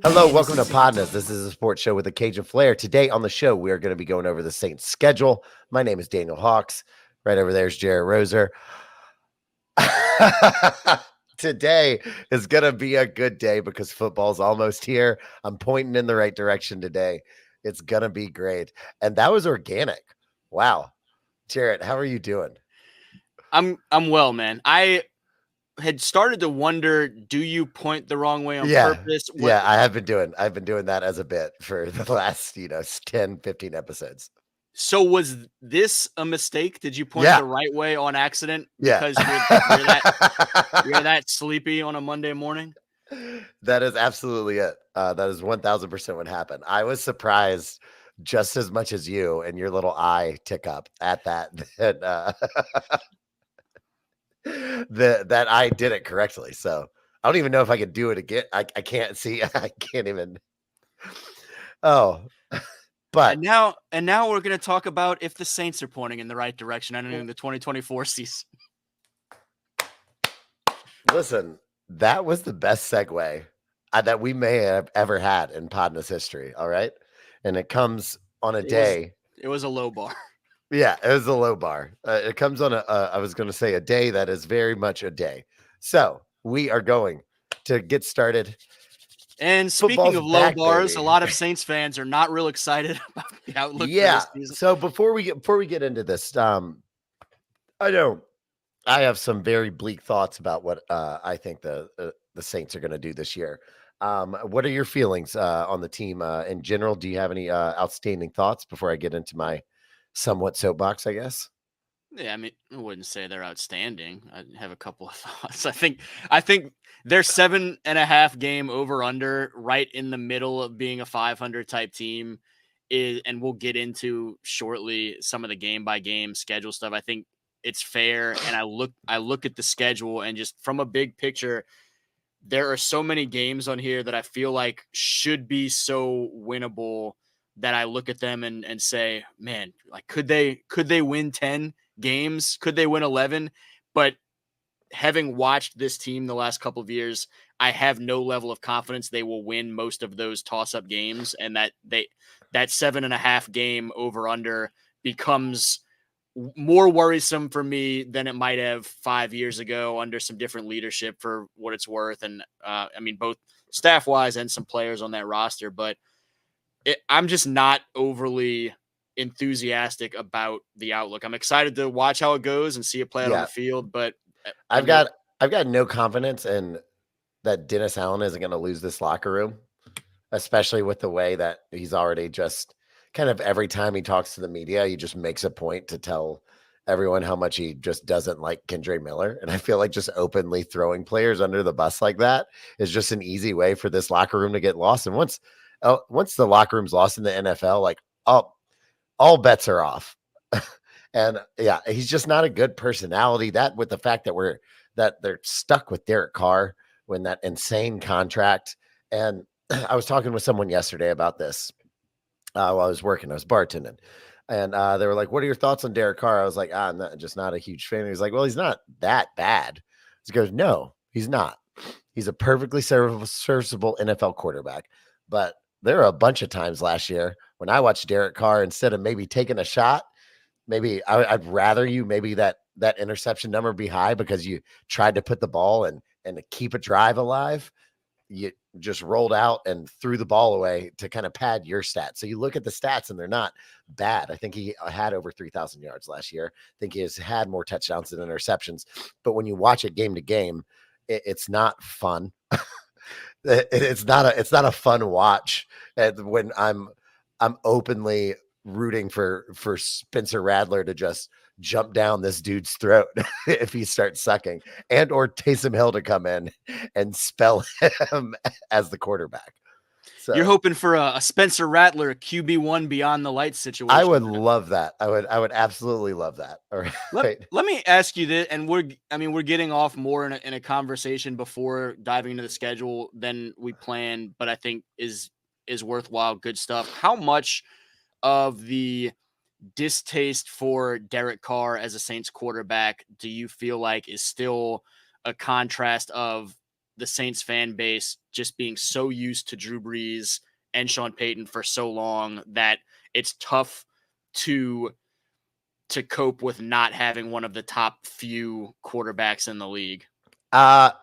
Hello, welcome to PODnas. This is a sports show with a Cajun flair. Today on the show, we are going to be going over the Saints' schedule. My name is Daniel Hawks. Right over there is Jared Roser. Today is going to be a good day because football's almost here. I'm pointing in the right direction today. It's going to be great. And that was organic. Wow. Jared, how are you doing? I'm well, man. I had started to wonder, do you point the wrong way on Yeah. purpose? Yeah, I've been doing that as a bit for the last, 10, 15 episodes. So was this a mistake? Did you point Yeah. the right way on accident Yeah. because you're that sleepy on a Monday morning? That is absolutely it. That is 1000% what happened. I was surprised just as much as you and your little eye tick up at that that I did it correctly. So I don't even know if I could do it again. I can't see. I can't even. Oh, but And now we're going to talk about if the Saints are pointing in the right direction entering the 2024 season. listen, that was the best segue that we may have ever had in Podnas history. All right, and it comes on a It was day. it was a low bar. Yeah, it was a low bar. It comes on I was going to say a day that is very much a day. So we are going to get started. And speaking Football's of low back, bars, a baby. lot of Saints fans are not real excited about the outlook for Yeah. this season. So before we get into this, I know I have some very bleak thoughts about what I think the Saints are going to do this year. What are your feelings on the team in general? Do you have any outstanding thoughts before I get into my somewhat soapbox? I guess. Yeah, I mean, I wouldn't say they're outstanding. I have a couple of thoughts. I think their 7.5 game over under right in the middle of being a 500 type team is, and we'll get into shortly some of the game by game schedule stuff. I think it's fair. And I look at the schedule and just from a big picture, there are so many games on here that I feel like should be so winnable that I look at them and say, man, like could they win 10 games? Could they win 11? But having watched this team the last couple of years, I have no level of confidence they will win most of those toss-up games, and that 7.5 game over under becomes more worrisome for me than it might have 5 years ago under some different leadership for what it's worth. And I mean, both staff wise and some players on that roster, but I'm just not overly enthusiastic about the outlook. I'm excited to watch how it goes and see it play out on Yeah, the field, but I've in the got I've got no confidence in that Dennis Allen isn't going to lose this locker room, especially with the way that he's already just kind of every time he talks to the media, he just makes a point to tell everyone how much he just doesn't like Kendre Miller. And I feel like just openly throwing players under the bus like that is just an easy way for this locker room to get lost. And once the locker room's lost in the NFL, like all bets are off. And yeah, he's just not a good personality. That with the fact that they're stuck with Derek Carr when that insane contract. And I was talking with someone yesterday about this while I was working. I was bartending, and they were like, "What are your thoughts on Derek Carr?" I was like, "I'm just not a huge fan." He's like, "Well, he's not that bad." He goes, "No, he's not. He's a perfectly serviceable NFL quarterback." But there are a bunch of times last year when I watched Derek Carr, instead of maybe taking a shot, maybe I'd rather you maybe that interception number be high because you tried to put the ball and to keep a drive alive. You just rolled out and threw the ball away to kind of pad your stats. So you look at the stats and they're not bad. I think he had over 3,000 yards last year. I think he has had more touchdowns than interceptions. But when you watch it game to game, it's not fun. It's not a fun watch. And when I'm openly rooting for Spencer Radler to just jump down this dude's throat if he starts sucking, and or Taysom Hill to come in and spell him as the quarterback. you're So hoping for a Spencer Rattler QB1 beyond the lights I situation. would love that. I would absolutely love that. All Let, right. let me ask you this, and we're getting off more in a conversation before diving into the schedule than we planned, but I think is worthwhile, good stuff. How much of the distaste for Derek Carr as a Saints quarterback do you feel like is still a contrast of the Saints fan base just being so used to Drew Brees and Sean Payton for so long that it's tough to cope with not having one of the top few quarterbacks in the league. I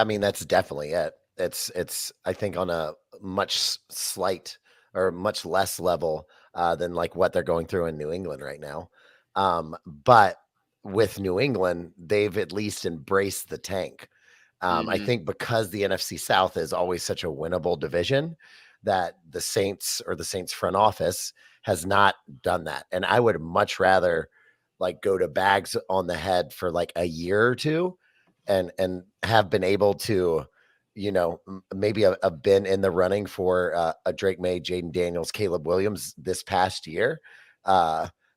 mean, that's definitely it. It's I think on a much slight or much less level than like what they're going through in New England right now. But with New England, they've at least embraced the tank. I Mm-hmm. think because the NFC South is always such a winnable division, that the Saints or the Saints front office has not done that. And I would much rather like go to bags on the head for like a year or two and have been able to, maybe have been in the running for a Drake May, Jaden Daniels, Caleb Williams this past year,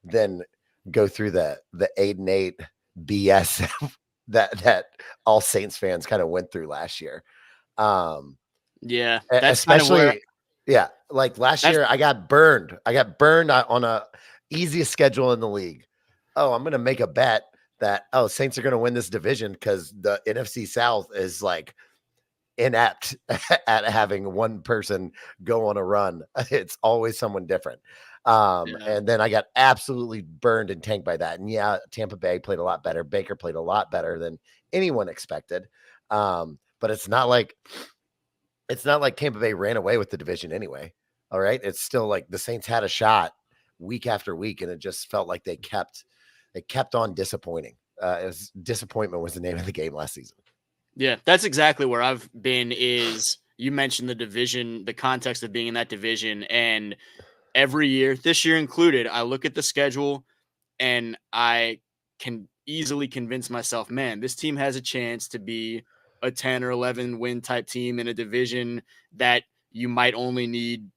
than go through the 8-8 BS that all Saints fans kind of went through last year. Um, Yeah, that's kind of where Especially, yeah, like last that's year I got burned. I got burned on a easiest schedule in the league. Oh, I'm gonna make a bet that Saints are gonna win this division because the NFC South is like inept at having one person go on a run. It's always someone different. yeah. And then I got absolutely burned and tanked by that. And yeah, Tampa Bay played a lot better. Baker played a lot better than anyone expected. But it's not like Tampa Bay ran away with the division anyway. All right. It's still like the Saints had a shot week after week, and it just felt like they kept on disappointing. Disappointment was the name of the game last season. Yeah, that's exactly where I've been. Is you mentioned the division, the context of being in that division, and every year, this year included, I look at the schedule and I can easily convince myself, man, this team has a chance to be a 10 or 11 win type team in a division that you might only need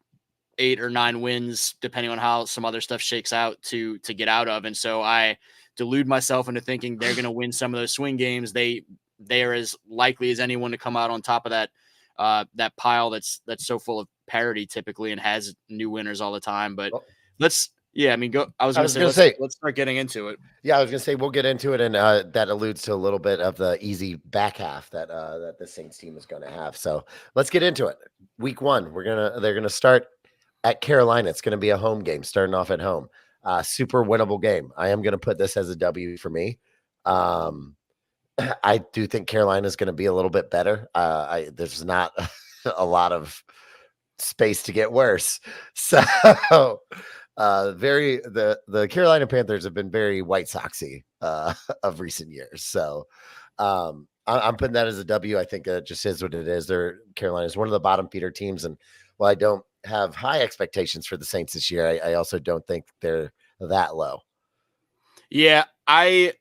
8 or 9 wins, depending on how some other stuff shakes out to get out of. And so I delude myself into thinking they're going to win some of those swing games. They are as likely as anyone to come out on top of that pile that's so full of parity typically and has new winners all the time. But Well, I mean, go. I was I going to was say gonna say, let's start getting into it. yeah, I was gonna say we'll get into it, and that alludes to a little bit of the easy back half that the Saints team is going to have. So let's get into it. Week one, they're gonna start at Carolina. It's gonna be a home game, starting off at home. Super winnable game. I am gonna put this as a W for me. Um, I do think Carolina is going to be a little bit better. There's not a lot of space to get worse. So, the Carolina Panthers have been very White Soxy of recent years. So, I'm putting that as a W. I think it just is what it is. Carolina is one of the bottom feeder teams, and while I don't have high expectations for the Saints this year, I also don't think they're that low. Yeah, I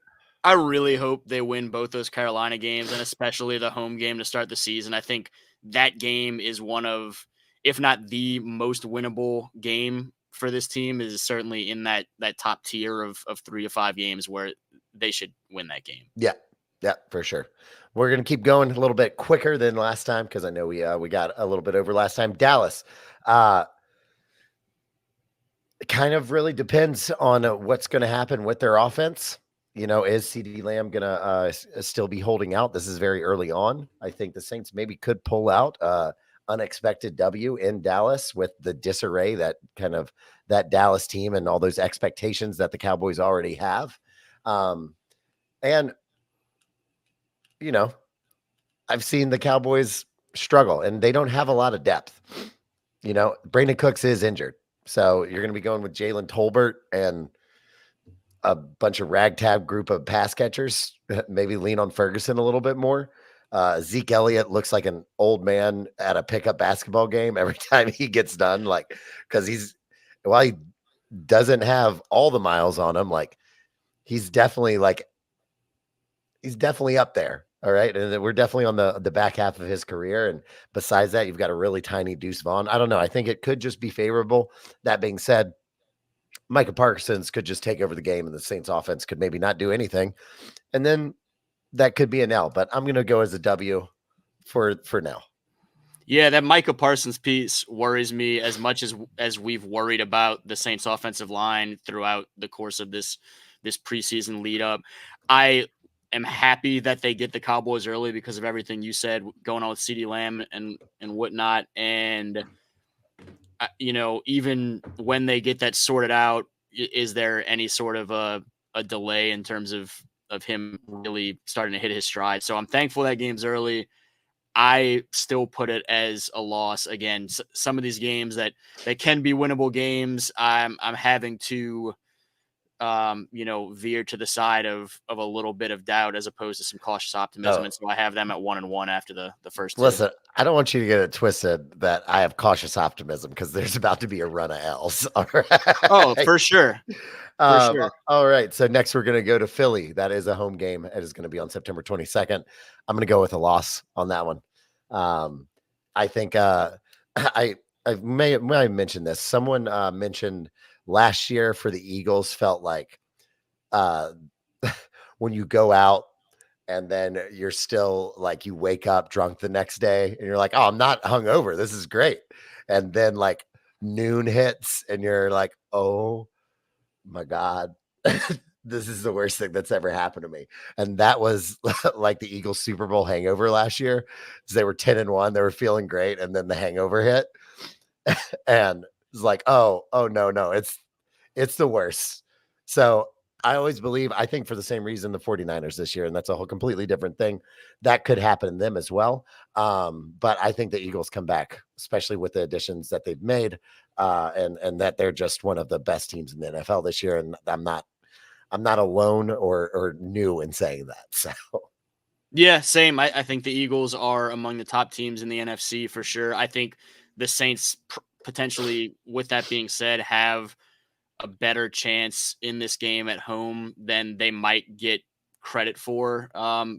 really hope they win both those Carolina games and especially the home game to start the season. I think that game is one of, if not the most winnable game for this team, is certainly in that top tier of 3 to 5 games where they should win that game. Yeah. Yeah, for sure. We're gonna keep going a little bit quicker than last time because I know we got a little bit over last time. Dallas. Uh it kind of really depends on what's going to happen with their offense. Is CD Lamb going to still be holding out? This is very early on. I think the Saints maybe could pull out unexpected W in Dallas with the disarray that Dallas team and all those expectations that the Cowboys already have. And you know, I've seen the Cowboys struggle, and they don't have a lot of depth. Brandon Cooks is injured, so you're going to be going with Jalen Tolbert and a bunch of ragtag group of pass catchers. Maybe lean on Ferguson a little bit more. Zeke Elliott looks like an old man at a pickup basketball game every time he gets done, like because while he doesn't have all the miles on him, like he's definitely up there. All right. And then we're definitely on the back half of his career. And besides that, you've got a really tiny Deuce Vaughn. I don't know. I think it could just be favorable. That being said, Micah Parsons could just take over the game and the Saints offense could maybe not do anything. And then that could be an L, but I'm going to go as a W for now. Yeah, that Micah Parsons piece worries me as much as we've worried about the Saints offensive line throughout the course of this preseason lead up. I am happy that they get the Cowboys early because of everything you said going on with CeeDee Lamb and whatnot. And even when they get that sorted out, is there any sort of a delay in terms of him really starting to hit his stride? So I'm thankful that game's early. I still put it as a loss. Again, some of these games that can be winnable games, I'm having to veer to the side of a little bit of doubt as opposed to some cautious optimism. Oh, And so I have them at 1-1 after the first two. listen, I don't want you to get it twisted that I have cautious optimism because there's about to be a run of L's. All Oh, right. for sure. For sure. All right. So next we're gonna go to Philly. That is a home game. It is gonna be on September 22nd. I'm gonna go with a loss on that one. Um, I think I I mention this. Someone mentioned last year for the Eagles felt like uh when you go out and then you're still like you wake up drunk the next day and you're like, oh, I'm not hungover. This is great. And then like noon hits and you're like, oh my God, this is the worst thing that's ever happened to me. And that was like the Eagles Super Bowl hangover last year. They were 10-1. They were feeling great. And then the hangover hit. And it's like, oh no, no, it's the worst. So I always believe, I think for the same reason, the 49ers this year, and that's a whole completely different thing that could happen to them as well. But I think the Eagles come back, especially with the additions that they've made, and that they're just one of the best teams in the NFL this year. And I'm not alone or new in saying that. So Yeah, same. I think the Eagles are among the top teams in the NFC for sure. I think the Saints potentially, with that being said, have a better chance in this game at home than they might get credit for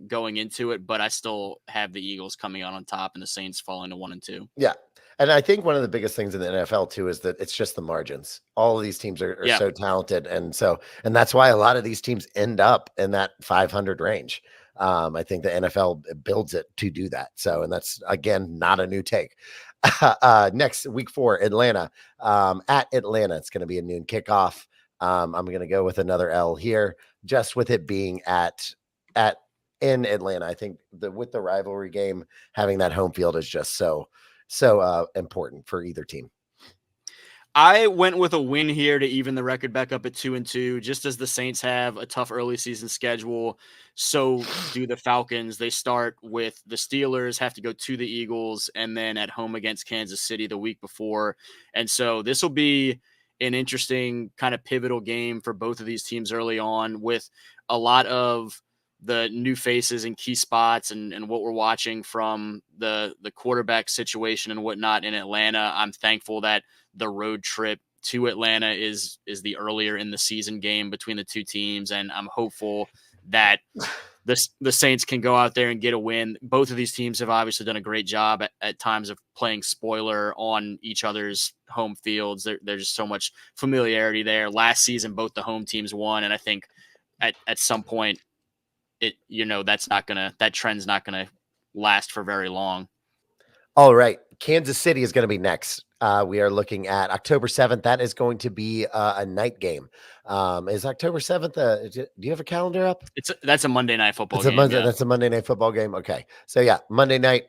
going into it. But I still have the Eagles coming out on top and the Saints falling to 1-2. yeah. And I think one of the biggest things in the NFL too is that it's just the margins. All of these teams are Yeah. so talented. And that's why a lot of these teams end up in that 500 range. I think the NFL builds it to do that. So, and that's again, not a new take. Next week 4, Atlanta, at Atlanta, it's going to be a noon kickoff. I'm going to go with another L here, just with it being at in Atlanta. I think with the rivalry game, having that home field is just so important for either team. I went with a win here to even the record back up at 2-2. Just as the Saints have a tough early season schedule, so do the Falcons. They start with the Steelers, have to go to the Eagles, and then at home against Kansas City the week before. And so this will be an interesting kind of pivotal game for both of these teams early on, with a lot of the new faces and key spots and what we're watching from the quarterback situation and whatnot in Atlanta. I'm thankful that the road trip to Atlanta is the earlier in the season game between the two teams, and I'm hopeful that the Saints can go out there and get a win. Both of these teams have obviously done a great job at times of playing spoiler on each other's home fields. There's just so much familiarity there. Last season, both the home teams won, and I think at some point that trend's not gonna last for very long. All right. Kansas City is going to be next. We are looking at October 7th. That is going to be a night game. Is October 7th? Do you have a calendar up? That's a Monday night football It's a game. Monday. Yeah. That's a Monday night football game. Okay. So yeah, Monday night.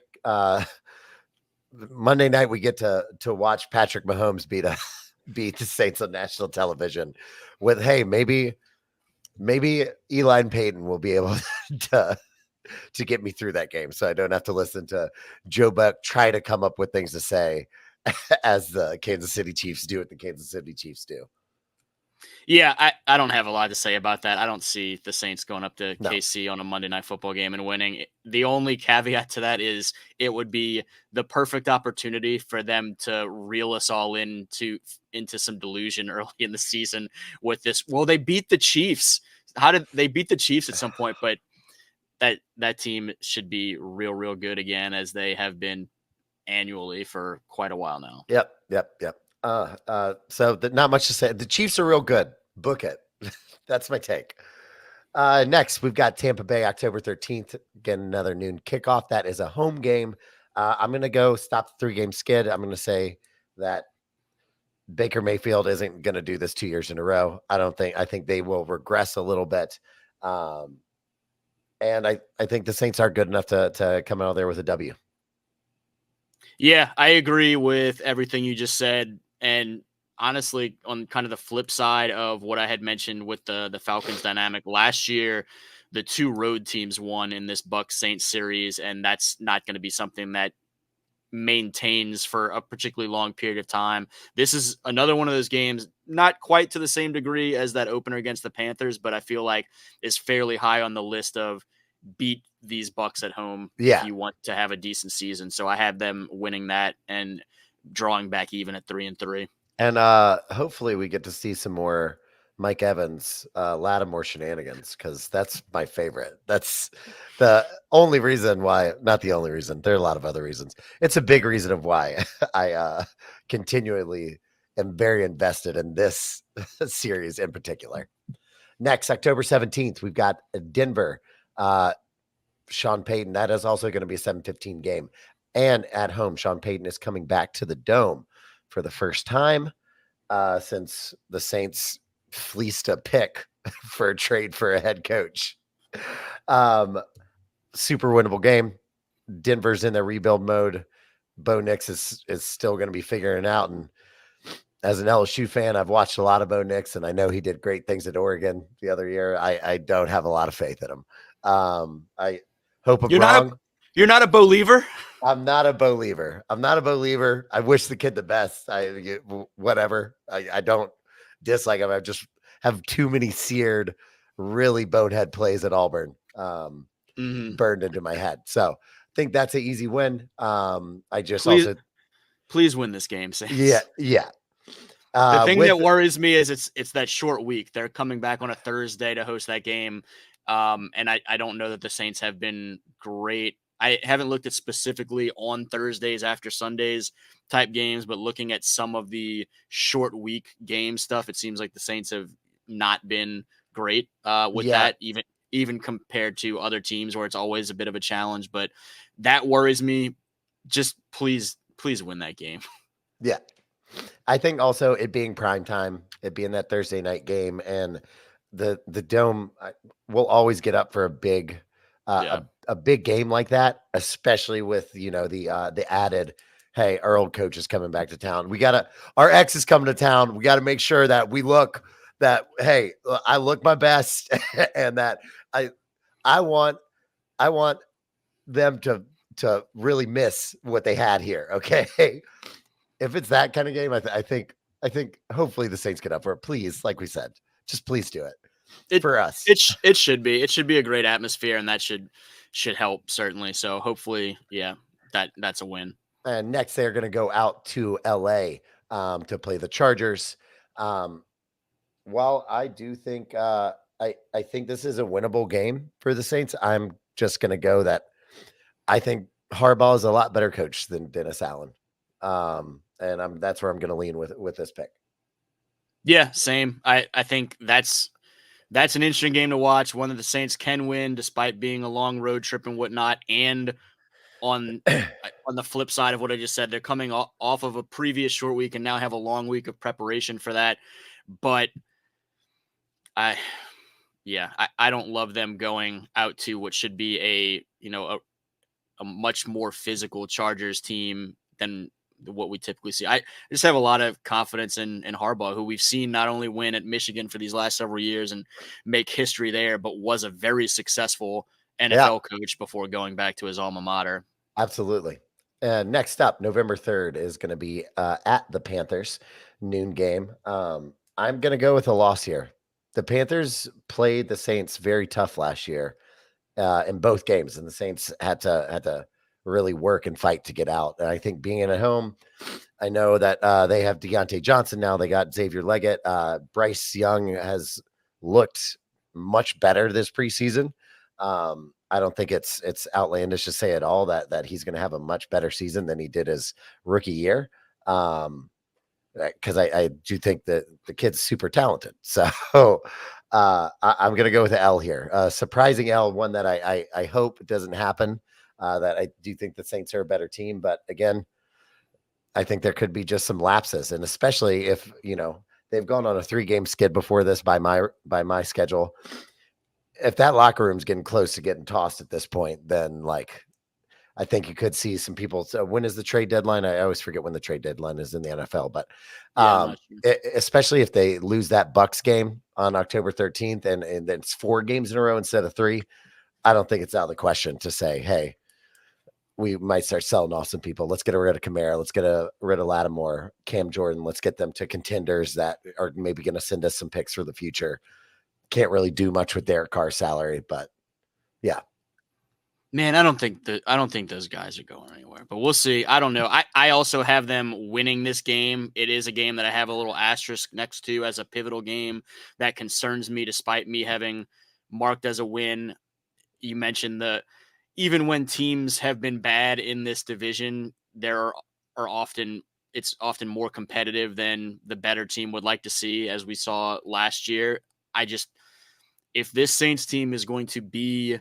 Monday night we get to watch Patrick Mahomes beat the Saints on national television. With hey, maybe Eli Payton will be able to get me through that game, so I don't have to listen to Joe Buck try to come up with things to say as the Kansas City Chiefs do what the Kansas City Chiefs do. Yeah, I don't have a lot to say about that. I don't see the Saints going up to No. KC on a Monday night football game and winning. The only caveat to that is it would be the perfect opportunity for them to reel us all into some delusion early in the season with this. Well, they beat the Chiefs. How did they beat the Chiefs at some point? But that team should be real good again, as they have been annually for quite a while now. Yep. So not much to say. The Chiefs are real good. Book it. That's my take. Next, we've got Tampa Bay, October 13th. Again, another noon kickoff. That is a home game. I'm going to go stop the 3-game skid. I'm going to say that Baker Mayfield isn't going to do this 2 years in a row. I think they will regress a little bit. And I think the Saints are good enough to come out there with a W. Yeah, I agree with everything you just said. And honestly, on kind of the flip side of what I had mentioned with the Falcons dynamic last year, the two road teams won in this Bucks Saints series, and that's not going to be something that maintains for a particularly long period of time. This is another one of those games, not quite to the same degree as that opener against the Panthers, but I feel like is fairly high on the list of beat these Bucks at home if Yeah. you want to have a decent season. So I have them winning that and drawing back even at 3-3. And hopefully we get to see some more Mike Evans, Lattimore shenanigans, because that's my favorite. That's the only reason why, not the only reason. There are a lot of other reasons. It's a big reason of why I continually am very invested in this series in particular. Next, October 17th, we've got Denver. Sean Payton. That is also going to be a 7:15 game. And at home, Sean Payton is coming back to the Dome for the first time since the Saints fleeced a pick for a trade for a head coach. Super winnable game. Denver's in their rebuild mode. Bo Nix is still going to be figuring it out. And as an LSU fan, I've watched a lot of Bo Nix, and I know he did great things at Oregon the other year. I don't have a lot of faith in him. I hope I'm wrong. You're not a believer? I'm not a believer. I'm not a believer. I wish the kid the best. Whatever. I don't dislike him. I just have too many seared, really bonehead plays at Auburn burned into my head. So I think that's an easy win. I just please win this game, Saints. Yeah. The thing that worries me is it's that short week. They're coming back on a Thursday to host that game. And I don't know that the Saints have been great. I haven't looked at specifically on Thursdays after Sundays type games, but looking at some of the short week game stuff, it seems like the Saints have not been great with that, even compared to other teams where it's always a bit of a challenge. But that worries me. Just please win that game. Yeah. I think also it being prime time, it being that Thursday night game, and the Dome will always get up for a big a big game like that, especially with the added, hey, our old coach is coming back to town. Our ex is coming to town. We got to make sure that we look that, hey, I look my best and that I want them to really miss what they had here. Okay. If it's that kind of game, I think hopefully the Saints get up for it. Please, like we said, just please do it for us. It should be a great atmosphere, and that should help certainly. So hopefully, yeah, that's a win. And next, they're going to go out to LA to play the Chargers. While I do think I think this is a winnable game for the Saints, I'm just going to go that I think Harbaugh is a lot better coach than Dennis Allen. And that's where I'm going to lean with this pick. Yeah, same. I think that's an interesting game to watch. One that the Saints can win despite being a long road trip and whatnot. And on the flip side of what I just said, they're coming off of a previous short week and now have a long week of preparation for that. But I don't love them going out to what should be a much more physical Chargers team than what we typically see. I just have a lot of confidence in Harbaugh, who we've seen not only win at Michigan for these last several years and make history there, but was a very successful NFL coach before going back to his alma mater. Absolutely. Next up, November 3rd is going to be at the Panthers, noon game. I'm going to go with a loss here. The Panthers played the Saints very tough last year in both games, and the Saints had to really work and fight to get out. And I think being at home, I know that they have Deontay Johnson now. They got Xavier Leggett. Bryce Young has looked much better this preseason. I don't think it's outlandish to say at all that he's going to have a much better season than he did his rookie year. Because I do think that the kid's super talented. So I'm going to go with the L here. Surprising L, one that I hope doesn't happen. That I do think the Saints are a better team. But again, I think there could be just some lapses. And especially if, they've gone on a 3-game skid before this by my schedule. if that locker room's getting close to getting tossed at this point, then like I think you could see some people. So when is the trade deadline? I always forget when the trade deadline is in the NFL, but Yeah, I'm not sure. especially if they lose that Bucks game on October 13th and then it's 4 games in a row instead of 3, I don't think it's out of the question to say, hey, we might start selling off some people. Let's get rid of Kamara. Let's get rid of Lattimore, Cam Jordan. Let's get them to contenders that are maybe going to send us some picks for the future. Can't really do much with Derek Carr's salary, but yeah. Man, I don't think those guys are going anywhere, but we'll see. I don't know. I also have them winning this game. It is a game that I have a little asterisk next to as a pivotal game that concerns me, despite me having marked as a win. You mentioned even when teams have been bad in this division, are often it's often more competitive than the better team would like to see, as we saw last year. I just if this Saints team is going to be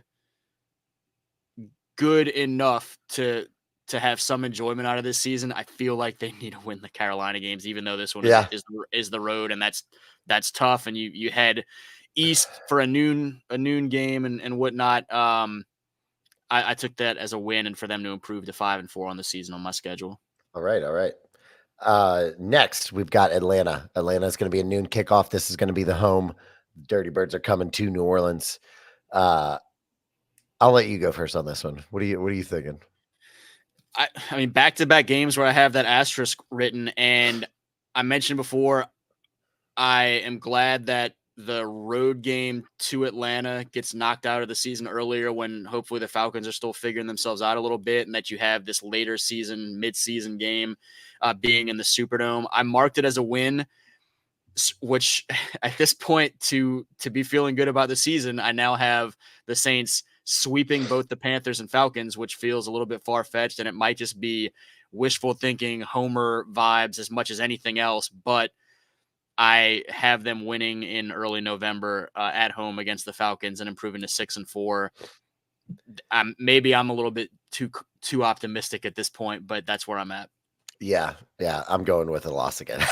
good enough to have some enjoyment out of this season, I feel like they need to win the Carolina games, even though this one Yeah. is the road, and that's tough. And you head east for a noon game and whatnot. I took that as a win, and for them to improve to 5-4 on the season on my schedule. All right. All right. Next, we've got Atlanta. Atlanta is going to be a noon kickoff. This is going to be the home. Dirty Birds are coming to New Orleans. I'll let you go first on this one. What are you thinking? I mean, back-to-back games where I have that asterisk written, and I mentioned before, I am glad that the road game to Atlanta gets knocked out of the season earlier, when hopefully the Falcons are still figuring themselves out a little bit, and that you have this later season, mid-season game being in the Superdome. I marked it as a win, which at this point, to be feeling good about the season, I now have the Saints sweeping both the Panthers and Falcons, which feels a little bit far-fetched, and it might just be wishful thinking, homer vibes as much as anything else, but I have them winning in early November at home against the Falcons and improving to 6-4. Maybe I'm a little bit too optimistic at this point, but that's where I'm at. Yeah, I'm going with a loss again.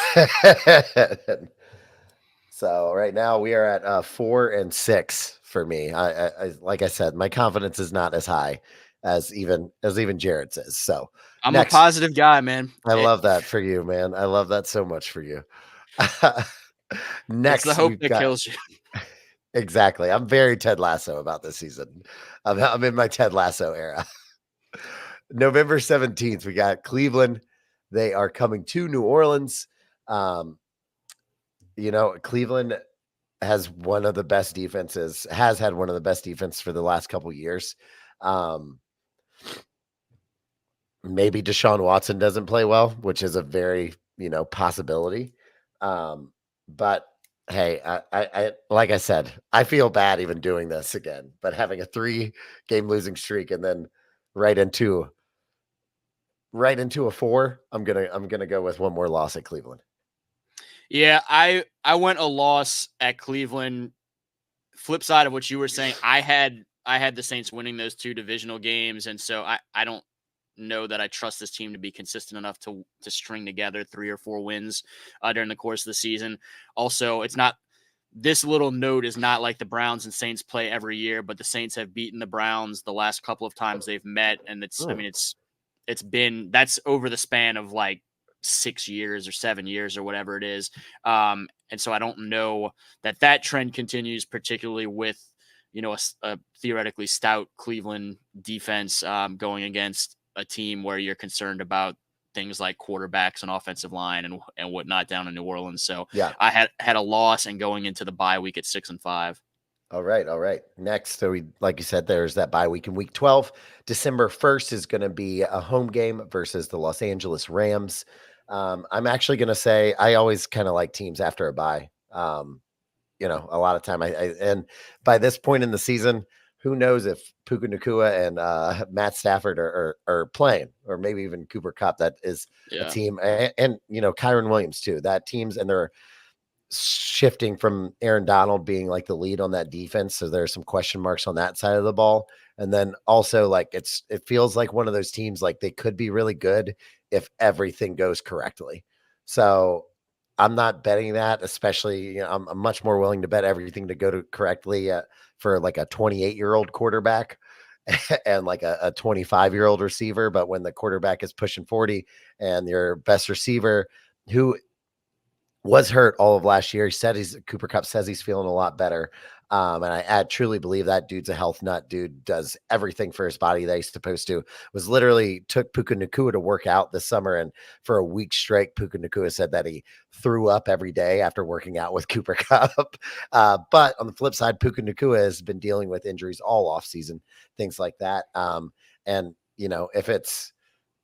So right now we are at 4-6 for me. I like I said, my confidence is not as high as even Jared says. So I'm a next, positive guy, man. I love that for you, man. I love that so much for you. It's the Next, hope we've that got kills you. exactly. I'm very Ted Lasso about this season. I'm in my Ted Lasso era. November 17th, we got Cleveland. They are coming to New Orleans. Cleveland has one of the best defenses, has had one of the best defense for the last couple years. Maybe Deshaun Watson doesn't play well, which is a very, possibility. But hey, I like I said, I feel bad even doing this again, but having a 3-game losing streak and then right into a 4, I'm gonna go with one more loss at Cleveland. Yeah, I went a loss at Cleveland. Flip side of what you were saying, I had the Saints winning those 2 divisional games, and so I don't know that I trust this team to be consistent enough to string together 3 or 4 wins during the course of the season. Also, it's not this little note is not like the Browns and Saints play every year, but the Saints have beaten the Browns the last couple of times they've met, and it's been that's over the span of like 6 years or 7 years or whatever it is. And so I don't know that trend continues, particularly with, a theoretically stout Cleveland defense going against a team where you're concerned about things like quarterbacks and offensive line and whatnot down in New Orleans. So Yeah. I had a loss and going into the bye week at 6-5. All right, all right. Next, so like you said, there's that bye week in week 12. December 1st is going to be a home game versus the Los Angeles Rams. I'm actually going to say I always kind of like teams after a bye. A lot of time and by this point in the season, who knows if Puka Nakua and Matt Stafford are playing, or maybe even Cooper Kupp. That is a Yeah. team, and Kyron Williams too. That teams, and they're shifting from Aaron Donald being like the lead on that defense. So there's some question marks on that side of the ball. And then also like it feels like one of those teams, like they could be really good if everything goes correctly. So I'm not betting that, especially, I'm much more willing to bet everything to go to correctly for like a 28-year-old quarterback and like a 25-year-old receiver. But when the quarterback is pushing 40 and your best receiver, who was hurt all of last year. He said Cooper Cup says he's feeling a lot better. And I truly believe that dude's a health nut. Dude does everything for his body that he's supposed to. Was literally took Puka Nakua to work out this summer, and for a week straight, Puka Nakua said that he threw up every day after working out with Cooper Cup. But on the flip side, Puka Nakua has been dealing with injuries all off season, things like that. And if it's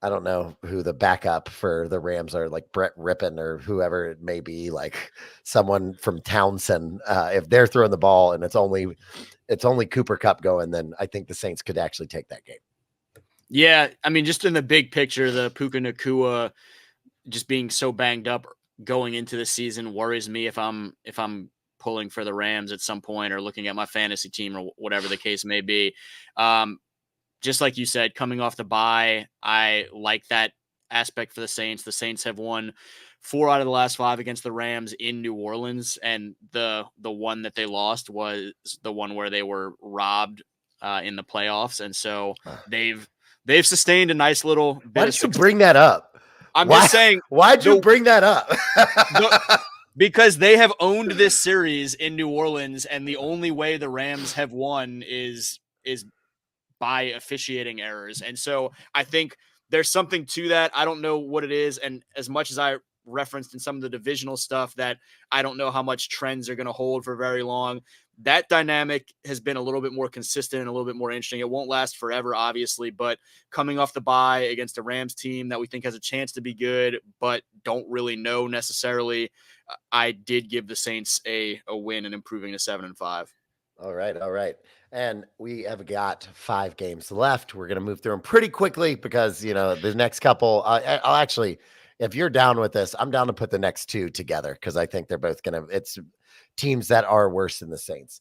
I don't know who the backup for the Rams are, like Brett Rippon or whoever it may be, like someone from Townsend. If they're throwing the ball and it's only Cooper Cup going, then I think the Saints could actually take that game. Yeah, I mean, just in the big picture, the Puka Nakua just being so banged up going into the season worries me if I'm pulling for the Rams at some point or looking at my fantasy team or whatever the case may be. Just like you said, coming off the bye, I like that aspect for the Saints. The Saints have won 4 out of the last 5 against the Rams in New Orleans, and the one that they lost was the one where they were robbed in the playoffs, and so they've sustained a nice little bit Why of did you success. bring that up? I'm just saying. Why'd you bring that up? Because they have owned this series in New Orleans, and the only way the Rams have won is by officiating errors. And so I think there's something to that. I don't know what it is. And as much as I referenced in some of the divisional stuff that I don't know how much trends are going to hold for very long, that dynamic has been a little bit more consistent and a little bit more interesting. It won't last forever, obviously, but coming off the bye against a Rams team that we think has a chance to be good, but don't really know necessarily, I did give the Saints a win and improving to 7-5. All right. And we have got 5 games left. We're going to move through them pretty quickly because, the next couple, I'll actually, if you're down with this, I'm down to put the next 2 together because I think they're both it's teams that are worse than the Saints.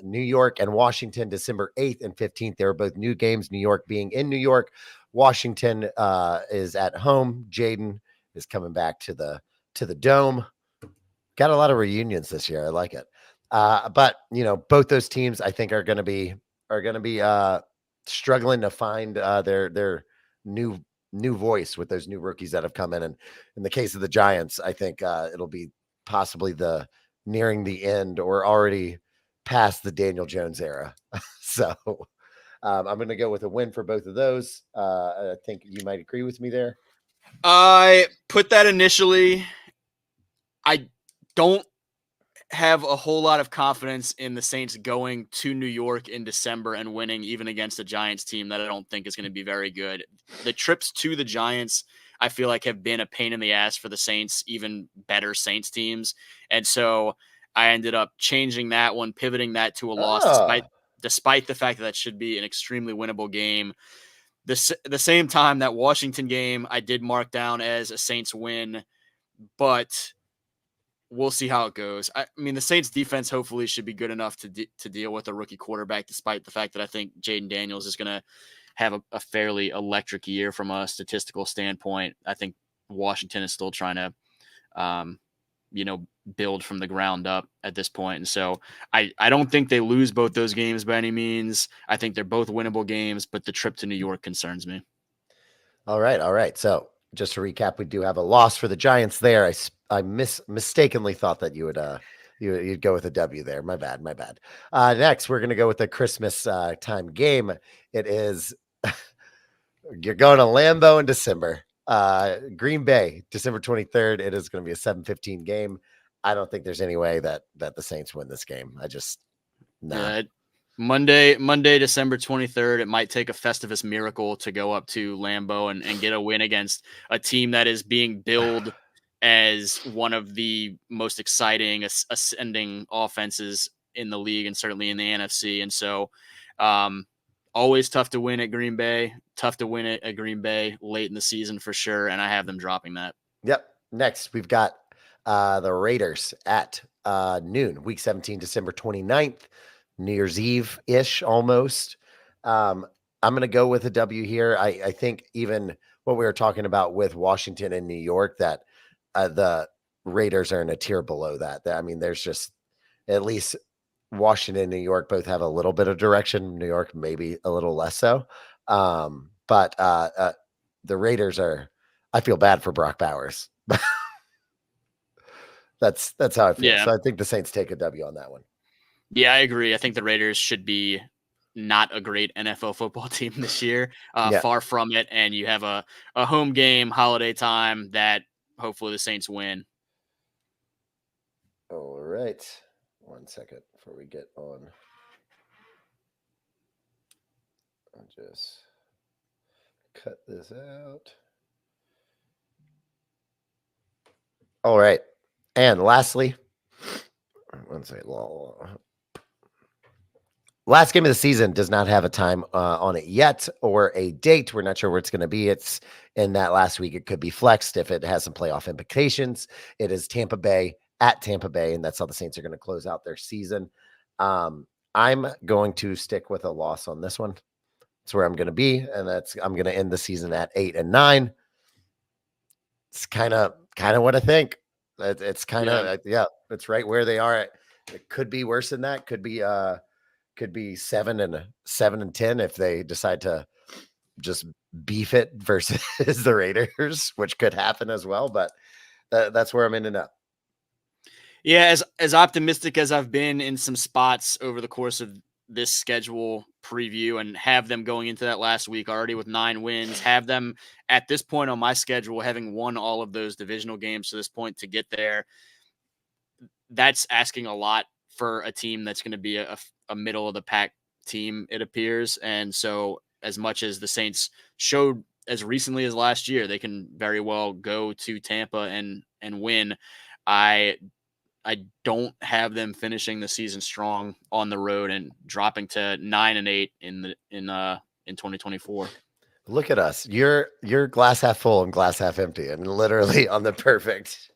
New York and Washington, December 8th and 15th. They were both new games, New York being in New York. Washington is at home. Jaden is coming back to the Dome. Got a lot of reunions this year. I like it. But both those teams I think are going to be struggling to find their new voice with those new rookies that have come in. And in the case of the Giants, I think it'll be possibly the nearing the end or already past the Daniel Jones era. So I'm going to go with a win for both of those. I think you might agree with me there. I put that initially. I don't have a whole lot of confidence in the Saints going to New York in December and winning, even against a Giants team that I don't think is going to be very good. The trips to the Giants, I feel like, have been a pain in the ass for the Saints, even better Saints teams. And so I ended up changing that one, pivoting that to a loss, despite the fact that should be an extremely winnable game. The same time, that Washington game I did mark down as a Saints win, but we'll see how it goes. I mean, the Saints defense hopefully should be good enough to deal with a rookie quarterback, despite the fact that I think Jaden Daniels is going to have a fairly electric year from a statistical standpoint. I think Washington is still trying to, build from the ground up at this point. And so I don't think they lose both those games by any means. I think they're both winnable games, but the trip to New York concerns me. All right. So just to recap, we do have a loss for the Giants there. I mistakenly thought that you would you'd go with a W there. My bad. Next, we're gonna go with the Christmas time game. It is you're going to Lambeau in December. Green Bay, December 23rd. It is going to be a 7:15 game. I don't think there's any way that the Saints win this game. I just Monday, December 23rd. It might take a Festivus miracle to go up to Lambeau and get a win against a team that is being billed as one of the most exciting ascending offenses in the league and certainly in the NFC. And so always tough to win at Green Bay, late in the season for sure. And I have them dropping that. Yep. Next, we've got the Raiders at noon, week 17, December 29th. New Year's Eve-ish almost. I'm going to go with a W here. I think even what we were talking about with Washington and New York, that the Raiders are in a tier below that. I mean, there's just at least Washington and New York both have a little bit of direction. New York maybe a little less so. But the Raiders are. I feel bad for Brock Bowers. That's how I feel. Yeah. So I think the Saints take a W on that one. Yeah, I agree. I think the Raiders should be not a great NFL football team this year. Yeah. Far from it. And you have a home game, holiday time that hopefully the Saints win. All right. 1 second before we get on. I'll just cut this out. All right. And lastly, 1 second. Last game of the season does not have a time on it yet or a date. We're not sure where it's going to be. It's in that last week. It could be flexed if it has some playoff implications. It is Tampa Bay at Tampa Bay, and that's how the Saints are going to close out their season. I'm going to stick with a loss on this one. That's where I'm going to be, and I'm going to end the season at 8-9. It's kind of what I think. It's kind of it's right where they are. It could be worse than that. Could be 7-10 if they decide to just beef it versus the Raiders, which could happen as well. But that's where I'm ending up. Yeah, as optimistic as I've been in some spots over the course of this schedule preview and have them going into that last week already with 9 wins, have them at this point on my schedule having won all of those divisional games to this point to get there. That's asking a lot for a team that's going to be a middle of the pack team, it appears. And so as much as the Saints showed as recently as last year, they can very well go to Tampa and win. I don't have them finishing the season strong on the road and dropping to 9-8 in 2024. Look at us. You're glass half full and glass half empty, and literally on the perfect.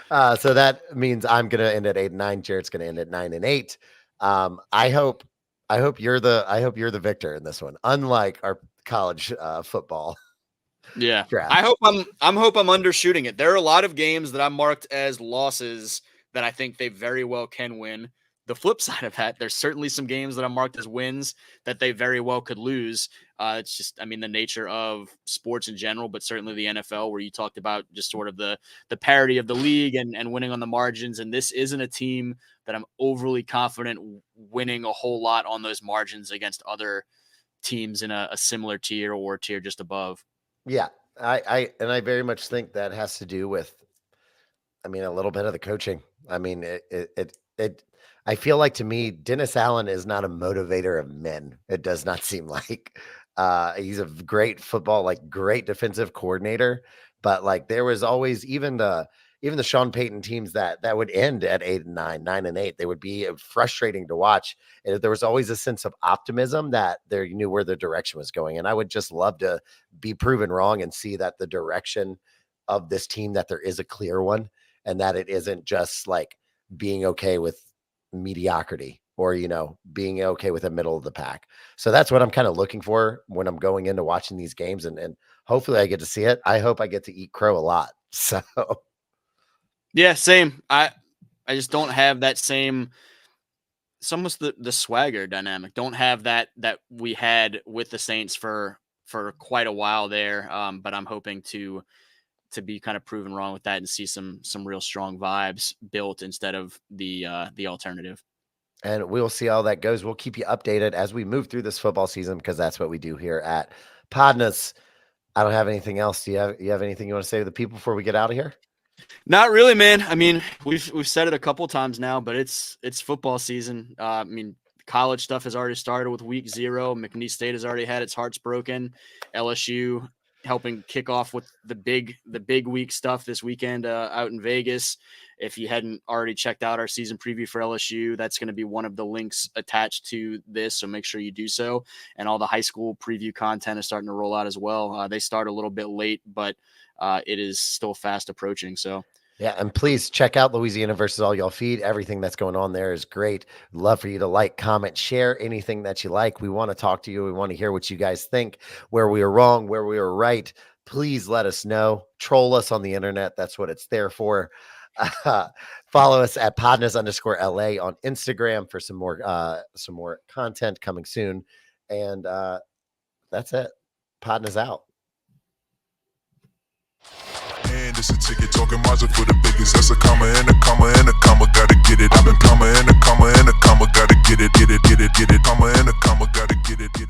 So that means I'm gonna end at 8-9. Jared's gonna end at 9-8. I hope you're the victor in this one, unlike our college football. Yeah, draft. I hope I'm undershooting it. There are a lot of games that I'm marked as losses that I think they very well can win. The flip side of that, there's certainly some games that I'm marked as wins that they very well could lose. It's just, I mean, the nature of sports in general, but certainly the NFL, where you talked about just sort of the parity of the league and winning on the margins. And this isn't a team that I'm overly confident winning a whole lot on those margins against other teams in a similar tier or tier just above. Yeah, I very much think that has to do with, I mean, a little bit of the coaching. I mean, I feel like to me, Dennis Allen is not a motivator of men. It does not seem like he's a great great defensive coordinator, but like there was always even the Sean Payton teams that would end at 8-9, 9-8. They would be frustrating to watch. And there was always a sense of optimism that they knew where the direction was going. And I would just love to be proven wrong and see that the direction of this team, that there is a clear one, and that it isn't just like being okay with mediocrity or, being okay with the middle of the pack. So that's what I'm kind of looking for when I'm going into watching these games, and hopefully I get to see it. I hope I get to eat crow a lot. So yeah, same. I just don't have that same, it's almost the swagger dynamic. Don't have that we had with the Saints for quite a while there. But I'm hoping to be kind of proven wrong with that and see some real strong vibes built instead of the alternative. And we'll see how that goes. We'll keep you updated as we move through this football season, because that's what we do here at PODnas. I don't have anything else. Do you have anything you want to say to the people before we get out of here? Not really, man. I mean, we've said it a couple times now, but it's football season. I mean, college stuff has already started with week 0. McNeese State has already had its hearts broken. LSU helping kick off with the big week stuff this weekend out in Vegas. If you hadn't already checked out our season preview for LSU, that's going to be one of the links attached to this, so make sure you do so. And all the high school preview content is starting to roll out as well. They start a little bit late, but it is still fast approaching. So yeah, and please check out Louisiana versus All Y'all Feed. Everything that's going on there is great. Love for you to like, comment, share anything that you like. We want to talk to you. We want to hear what you guys think, where we are wrong, where we are right. please let us know. Troll us on the internet. That's what it's there for. Follow us at PODnas_LA on Instagram for some more content coming soon. And that's it. Podnas out. And it's a ticket talking Mazda for the biggest. That's a comma and a comma and a comma. Gotta get it. I've been comma and a comma and a comma. Gotta get it, get it, get it, get it. Comma and a comma. Gotta get it, get it.